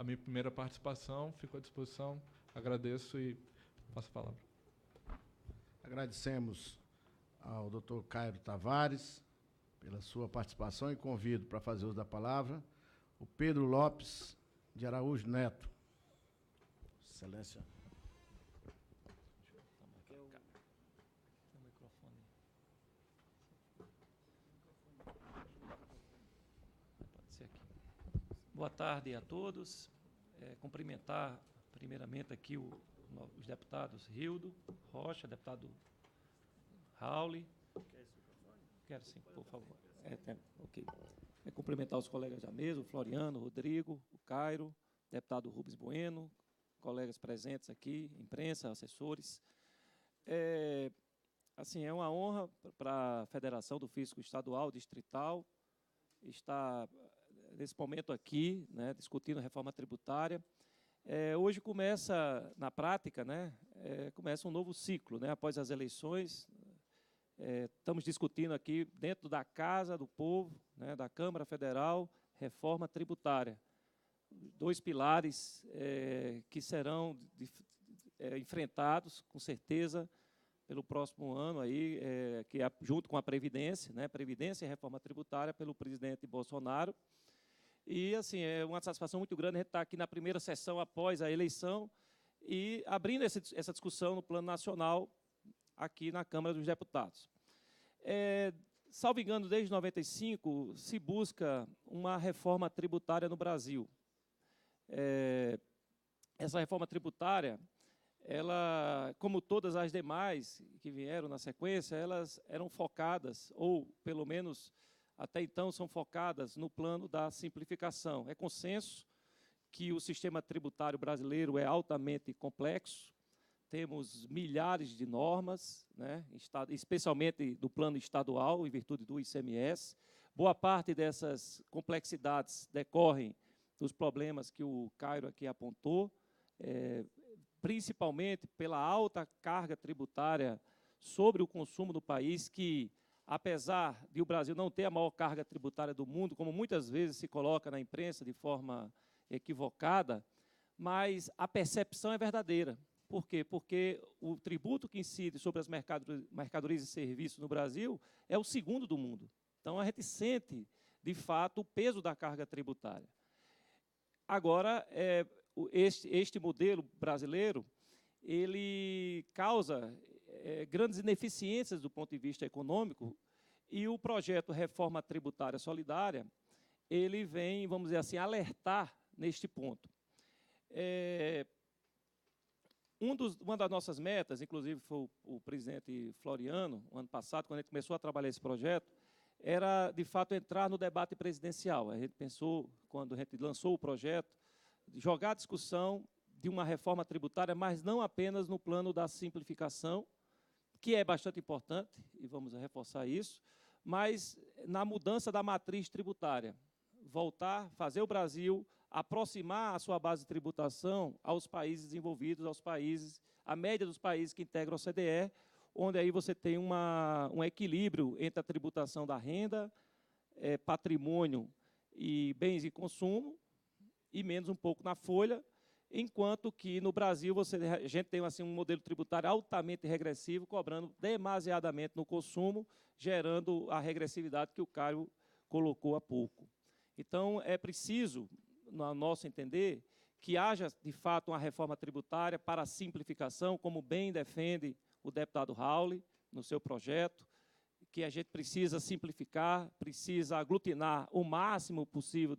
a minha primeira participação, fico à disposição, agradeço e passo a palavra. Agradecemos ao Dr. Cairo Tavares pela sua participação e convido para fazer uso da palavra o Pedro Lopes de Araújo Neto. Excelência. Boa tarde a todos. Cumprimentar primeiramente aqui os deputados Rildo Rocha, deputado Rauli. Quero sim, por favor. Ok. Cumprimentar os colegas da mesa, o Floriano, o Rodrigo, o Cairo, deputado Rubens Bueno, colegas presentes aqui, imprensa, assessores. Assim, é uma honra para a Federação do Fisco Estadual Distrital estar nesse momento aqui, né, discutindo a reforma tributária. Hoje começa, na prática, né, começa um novo ciclo, né, após as eleições. Estamos discutindo aqui, dentro da Casa do Povo, né, da Câmara Federal, reforma tributária. Dois pilares que serão enfrentados, com certeza, pelo próximo ano, aí, que é junto com a Previdência, né, Previdência e reforma tributária, pelo presidente Bolsonaro. E, assim, é uma satisfação muito grande a gente estar aqui na primeira sessão após a eleição e abrindo essa discussão no plano nacional aqui na Câmara dos Deputados. Salvo engano, desde 95, se busca uma reforma tributária no Brasil. Essa reforma tributária, ela, como todas as demais que vieram na sequência, elas eram focadas, ou pelo menos até então são focadas no plano da simplificação. É consenso que o sistema tributário brasileiro é altamente complexo, temos milhares de normas, né, especialmente do plano estadual, em virtude do ICMS. Boa parte dessas complexidades decorrem dos problemas que o Cairo aqui apontou, principalmente pela alta carga tributária sobre o consumo do país, que, apesar de o Brasil não ter a maior carga tributária do mundo, como muitas vezes se coloca na imprensa de forma equivocada, mas a percepção é verdadeira. Por quê? Porque o tributo que incide sobre as mercadorias e serviços no Brasil é o segundo do mundo. Então, a gente sente, de fato, o peso da carga tributária. Agora, este modelo brasileiro, ele causa grandes ineficiências do ponto de vista econômico, e o projeto Reforma Tributária Solidária, ele vem, vamos dizer assim, alertar neste ponto. Uma das nossas metas, inclusive foi o presidente Floriano, no ano passado, quando a gente começou a trabalhar esse projeto, era, de fato, entrar no debate presidencial. A gente pensou, quando a gente lançou o projeto, jogar a discussão de uma reforma tributária, mas não apenas no plano da simplificação, que é bastante importante, e vamos reforçar isso, mas na mudança da matriz tributária. Voltar, fazer o Brasil aproximar a sua base de tributação aos países desenvolvidos, à média dos países que integram a OCDE, onde aí você tem um equilíbrio entre a tributação da renda, patrimônio e bens de consumo, e menos um pouco na folha, enquanto que no Brasil a gente tem assim, um modelo tributário altamente regressivo, cobrando demasiadamente no consumo, gerando a regressividade que o Caio colocou há pouco. Então, é preciso, no nosso entender, que haja, de fato, uma reforma tributária para a simplificação, como bem defende o deputado Rauli no seu projeto, que a gente precisa simplificar, precisa aglutinar o máximo possível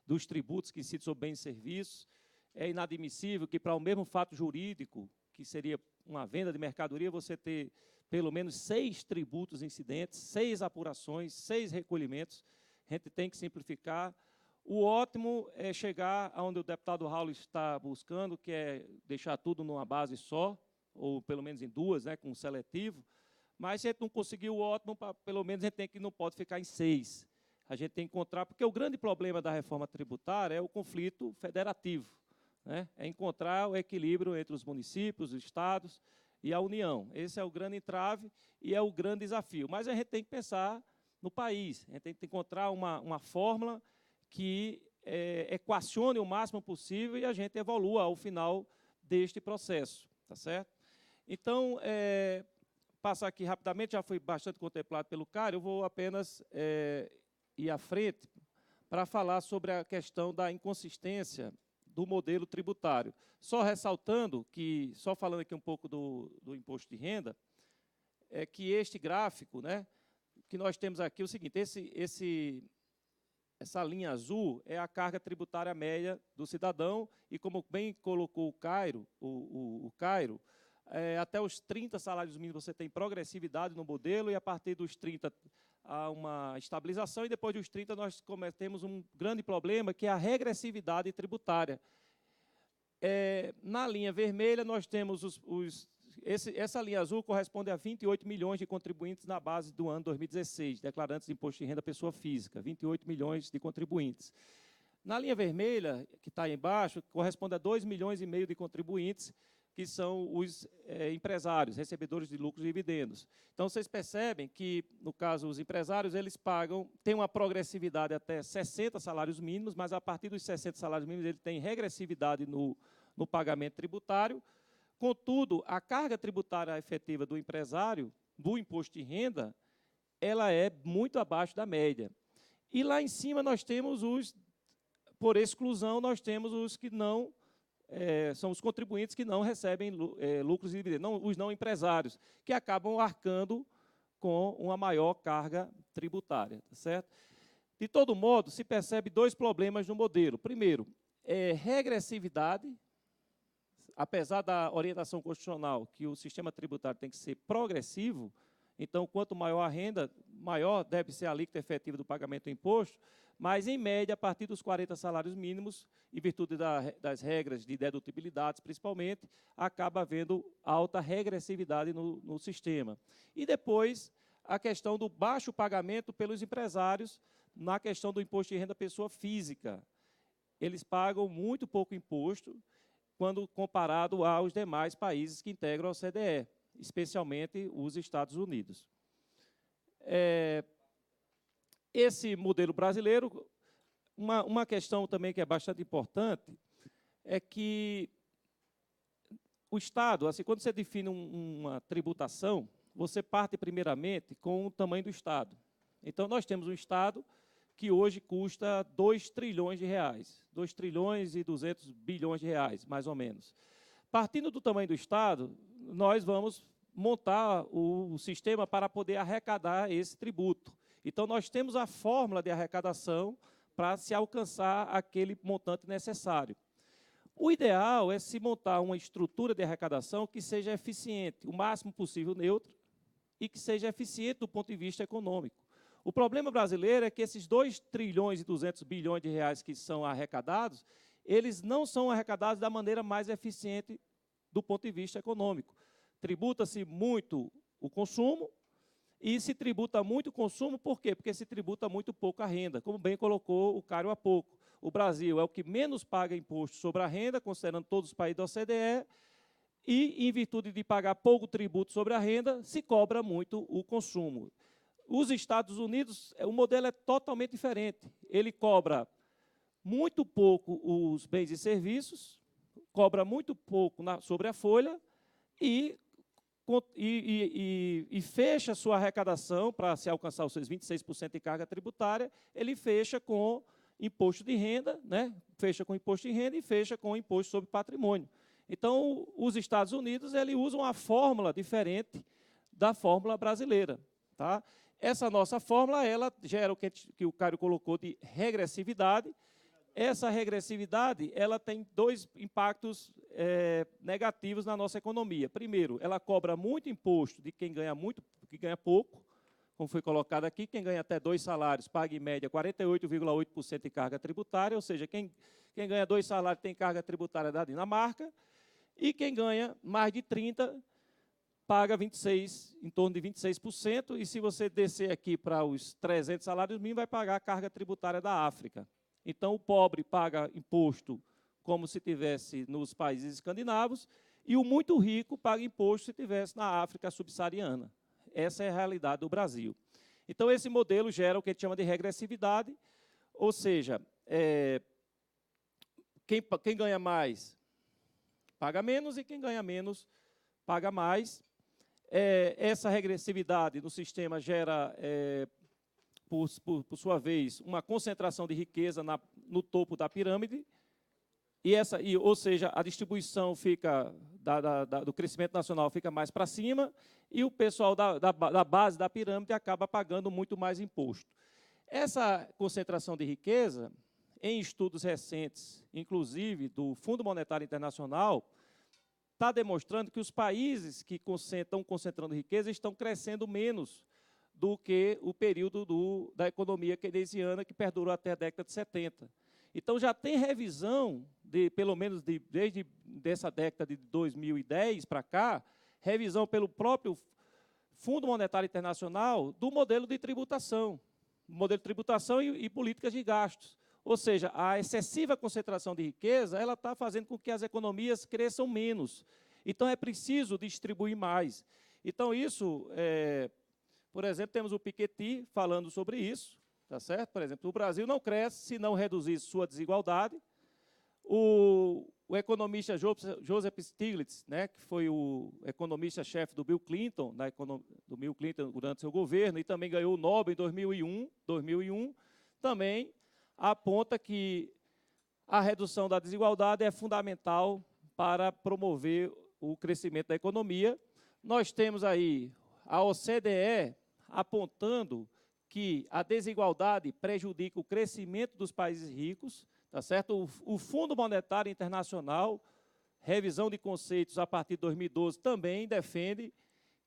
dos tributos que incidem sobre bens e serviços. É inadmissível que, para o mesmo fato jurídico, que seria uma venda de mercadoria, você ter pelo menos 6 tributos incidentes, 6 apurações, 6 recolhimentos. A gente tem que simplificar. O ótimo é chegar aonde o deputado Raul está buscando, que é deixar tudo numa base só, ou pelo menos em 2, né, com um seletivo. Mas se a gente não conseguir o ótimo, pelo menos a gente não pode ficar em 6. A gente tem que encontrar, porque o grande problema da reforma tributária é o conflito federativo, né? É encontrar o equilíbrio entre os municípios, os estados e a União. Esse é o grande entrave e é o grande desafio. Mas a gente tem que pensar no país, a gente tem que encontrar uma fórmula que equacione o máximo possível e a gente evolua ao final deste processo, tá certo? Então, passar aqui rapidamente, já foi bastante contemplado pelo Cário, eu vou apenas ir à frente para falar sobre a questão da inconsistência do modelo tributário. Só ressaltando que, só falando aqui um pouco do imposto de renda, é que este gráfico, né, que nós temos aqui é o seguinte, essa linha azul é a carga tributária média do cidadão, e como bem colocou o Cáiro, até os 30 salários mínimos você tem progressividade no modelo, e a partir dos 30 há uma estabilização, e depois dos 30 nós temos um grande problema, que é a regressividade tributária. Na linha vermelha, nós temos essa linha azul corresponde a 28 milhões de contribuintes na base do ano 2016, declarantes de imposto de renda pessoa física, 28 milhões de contribuintes. Na linha vermelha, que está aí embaixo, corresponde a 2,5 milhões de contribuintes, que são os empresários, recebedores de lucros e dividendos. Então, vocês percebem que, no caso, os empresários, eles têm uma progressividade até 60 salários mínimos, mas, a partir dos 60 salários mínimos, ele tem regressividade no pagamento tributário. Contudo, a carga tributária efetiva do empresário, do imposto de renda, ela é muito abaixo da média. E lá em cima nós temos por exclusão, nós temos os que não, são os contribuintes que não recebem lucros e dividendos, os não empresários, que acabam arcando com uma maior carga tributária, tá certo? De todo modo, se percebe 2 problemas no modelo. Primeiro, regressividade. Apesar da orientação constitucional que o sistema tributário tem que ser progressivo, então, quanto maior a renda, maior deve ser a alíquota efetiva do pagamento do imposto, mas, em média, a partir dos 40 salários mínimos, em virtude das regras de dedutibilidades, principalmente, acaba havendo alta regressividade no sistema. E depois, a questão do baixo pagamento pelos empresários na questão do imposto de renda pessoa física. Eles pagam muito pouco imposto, quando comparado aos demais países que integram a OCDE, especialmente os Estados Unidos. Esse modelo brasileiro, uma questão também que é bastante importante, é que o Estado, assim, quando você define uma tributação, você parte primeiramente com o tamanho do Estado. Então, nós temos um Estado que hoje custa 2 trilhões de reais, 2 trilhões e 200 bilhões de reais, mais ou menos. Partindo do tamanho do Estado, nós vamos montar o sistema para poder arrecadar esse tributo. Então, nós temos a fórmula de arrecadação para se alcançar aquele montante necessário. O ideal é se montar uma estrutura de arrecadação que seja eficiente, o máximo possível neutra, e que seja eficiente do ponto de vista econômico. O problema brasileiro é que esses 2 trilhões e 200 bilhões de reais que são arrecadados, eles não são arrecadados da maneira mais eficiente do ponto de vista econômico. Tributa-se muito o consumo, e se tributa muito o consumo, por quê? Porque se tributa muito pouco a renda, como bem colocou o Cário há pouco. O Brasil é o que menos paga imposto sobre a renda, considerando todos os países da OCDE, e, em virtude de pagar pouco tributo sobre a renda, se cobra muito o consumo. Os Estados Unidos, o modelo é totalmente diferente. Ele cobra muito pouco os bens e serviços, cobra muito pouco sobre a folha e fecha sua arrecadação para se alcançar os seus 26% de carga tributária, ele fecha com imposto de renda, né? Fecha com imposto de renda e fecha com imposto sobre patrimônio. Então, os Estados Unidos usam uma fórmula diferente da fórmula brasileira, tá? Essa nossa fórmula, ela gera o que o Cário colocou de regressividade. Essa regressividade, ela tem 2 impactos negativos na nossa economia. Primeiro, ela cobra muito imposto de quem ganha muito, que ganha pouco, como foi colocado aqui, quem ganha até 2 salários paga, em média, 48,8% de carga tributária, ou seja, quem ganha 2 salários tem carga tributária da Dinamarca, e quem ganha mais de 30 paga 26, em torno de 26%, e se você descer aqui para os 300 salários mínimos, vai pagar a carga tributária da África. Então, o pobre paga imposto como se tivesse nos países escandinavos, e o muito rico paga imposto se tivesse na África subsaariana. Essa é a realidade do Brasil. Então, esse modelo gera o que a gente chama de regressividade, ou seja, quem ganha mais paga menos e quem ganha menos paga mais. Essa regressividade no sistema gera, por sua vez, uma concentração de riqueza no topo da pirâmide, ou seja, a distribuição fica do crescimento nacional fica mais para cima e o pessoal da base da pirâmide acaba pagando muito mais imposto. Essa concentração de riqueza, em estudos recentes, inclusive do Fundo Monetário Internacional, está demonstrando que os países que estão concentrando riqueza estão crescendo menos do que o período da economia keynesiana, que perdurou até a década de 70. Então, já tem revisão, pelo menos desde essa década de 2010 para cá, revisão pelo próprio Fundo Monetário Internacional do modelo de tributação e políticas de gastos. Ou seja, a excessiva concentração de riqueza ela está fazendo com que as economias cresçam menos. Então, é preciso distribuir mais. Então, isso, por exemplo, temos o Piketty falando sobre isso, tá certo? Por exemplo, o Brasil não cresce se não reduzir sua desigualdade. O economista Joseph Stiglitz, né, que foi o economista-chefe do Bill Clinton durante seu governo, e também ganhou o Nobel em 2001 também aponta que a redução da desigualdade é fundamental para promover o crescimento da economia. Nós temos aí a OCDE apontando que a desigualdade prejudica o crescimento dos países ricos, tá certo? O Fundo Monetário Internacional, revisão de conceitos a partir de 2012, também defende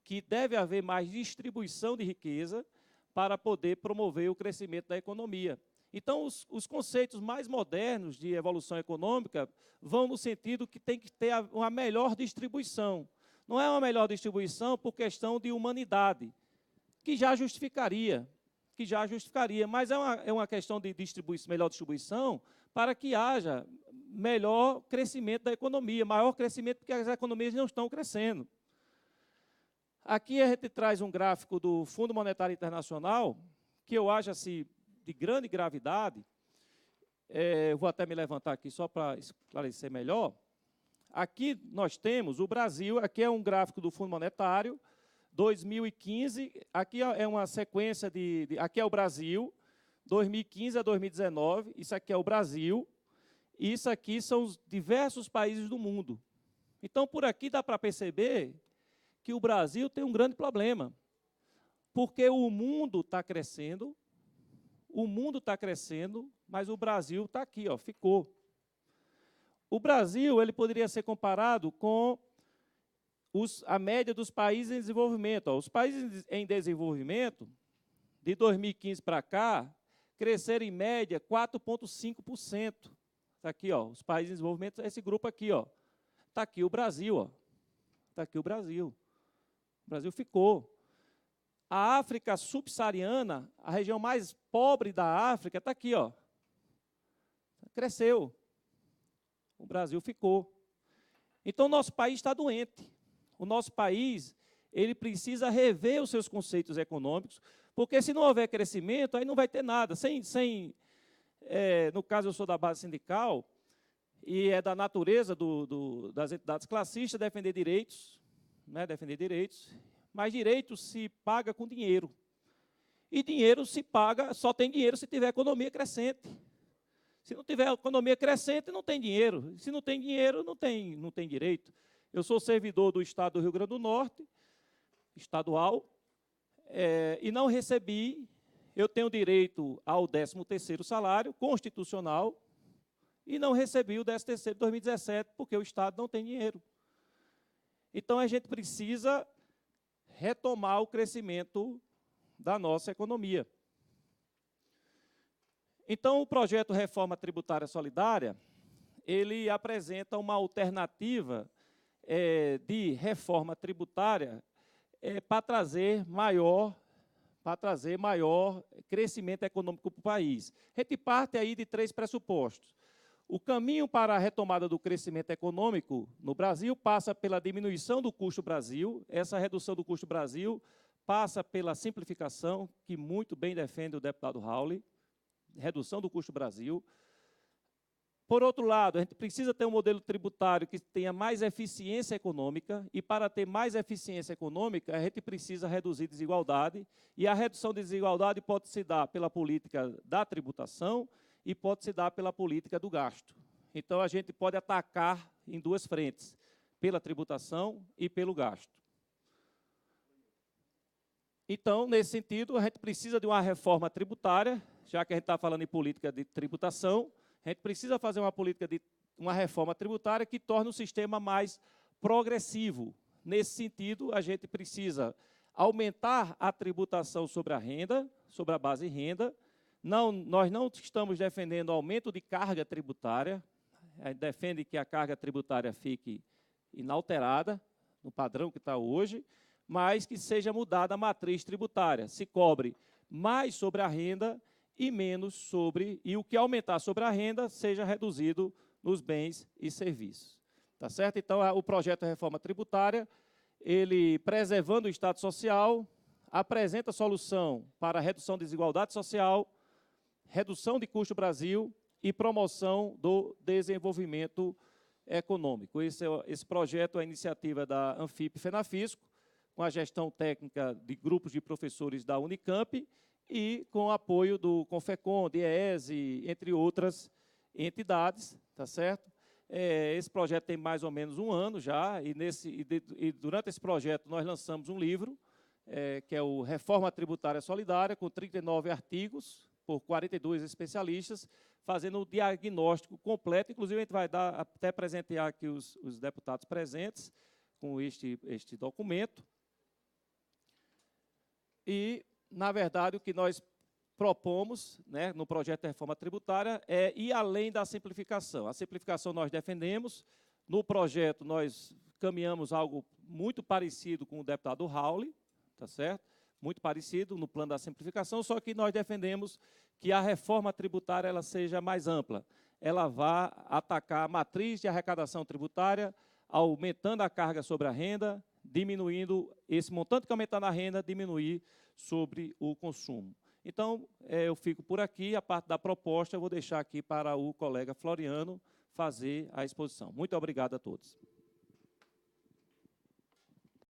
que deve haver mais distribuição de riqueza para poder promover o crescimento da economia. Então, os conceitos mais modernos de evolução econômica vão no sentido que tem que ter uma melhor distribuição. Não é uma melhor distribuição por questão de humanidade, que já justificaria, mas é uma questão de melhor distribuição para que haja melhor crescimento da economia, maior crescimento porque as economias não estão crescendo. Aqui a gente traz um gráfico do Fundo Monetário Internacional, que eu acho assim, de grande gravidade. Eu vou até me levantar aqui só para esclarecer melhor. Aqui nós temos o Brasil, aqui é um gráfico do Fundo Monetário, 2015, aqui é uma sequência aqui é o Brasil, 2015 a 2019, isso aqui é o Brasil, e isso aqui são os diversos países do mundo. Então, por aqui dá para perceber que o Brasil tem um grande problema, porque o mundo está crescendo, mas o Brasil está aqui, ó, ficou. O Brasil ele poderia ser comparado com a média dos países em desenvolvimento. Ó. Os países em desenvolvimento, de 2015 para cá, cresceram em média 4,5%. Está aqui, ó, os países em desenvolvimento, esse grupo aqui. Está aqui o Brasil. Está aqui o Brasil. O Brasil ficou. A África subsaariana, a região mais pobre da África, está aqui, ó. Cresceu. O Brasil ficou. Então, o nosso país está doente. O nosso país ele precisa rever os seus conceitos econômicos, porque se não houver crescimento, aí não vai ter nada. No caso, eu sou da base sindical, e é da natureza das entidades classistas defender direitos, né, mas direito se paga com dinheiro. E dinheiro se paga, só tem dinheiro se tiver economia crescente. Se não tiver economia crescente, não tem dinheiro. Se não tem dinheiro, não tem direito. Eu sou servidor do Estado do Rio Grande do Norte, estadual, e não recebi, eu tenho direito ao 13º salário constitucional, e não recebi o 13º de 2017, porque o Estado não tem dinheiro. Então, a gente precisa retomar o crescimento da nossa economia. Então, o projeto Reforma Tributária Solidária, ele apresenta uma alternativa de reforma tributária para trazer maior crescimento econômico para o país. A gente parte aí de 3 pressupostos. O caminho para a retomada do crescimento econômico no Brasil passa pela diminuição do custo Brasil. Essa redução do custo Brasil passa pela simplificação, que muito bem defende o deputado Rauli, redução do custo Brasil. Por outro lado, a gente precisa ter um modelo tributário que tenha mais eficiência econômica, e para ter mais eficiência econômica, a gente precisa reduzir desigualdade, e a redução de desigualdade pode se dar pela política da tributação e pode se dar pela política do gasto. Então, a gente pode atacar em duas frentes, pela tributação e pelo gasto. Então, nesse sentido, a gente precisa de uma reforma tributária, já que a gente está falando em política de tributação, a gente precisa fazer uma reforma tributária que torne o sistema mais progressivo. Nesse sentido, a gente precisa aumentar a tributação sobre a renda, sobre a base renda. Nós não estamos defendendo aumento de carga tributária, a gente defende que a carga tributária fique inalterada, no padrão que está hoje, mas que seja mudada a matriz tributária, se cobre mais sobre a renda e menos sobre, e o que aumentar sobre a renda seja reduzido nos bens e serviços. Tá certo? Então, o projeto de reforma tributária, ele, preservando o Estado social, apresenta solução para a redução de desigualdade social, redução de custo Brasil e promoção do desenvolvimento econômico. Esse projeto é a iniciativa da Anfip-Fenafisco, com a gestão técnica de grupos de professores da Unicamp, e com o apoio do Confecom, DIEESE, entre outras entidades, tá certo? Esse projeto tem mais ou menos 1 ano já, e durante esse projeto nós lançamos um livro, que é o Reforma Tributária Solidária, com 39 artigos, por 42 especialistas, fazendo o diagnóstico completo. Inclusive, a gente vai até presentear aqui os deputados presentes com este documento. E, na verdade, o que nós propomos, né, no projeto de reforma tributária é ir além da simplificação. A simplificação nós defendemos. No projeto, nós caminhamos algo muito parecido com o deputado Rauli, tá certo? Muito parecido no plano da simplificação, só que nós defendemos que a reforma tributária ela seja mais ampla. Ela vá atacar a matriz de arrecadação tributária, aumentando a carga sobre a renda, diminuindo esse montante que aumentar na renda, diminuir sobre o consumo. Então, eu fico por aqui. A parte da proposta eu vou deixar aqui para o colega Floriano fazer a exposição. Muito obrigado a todos.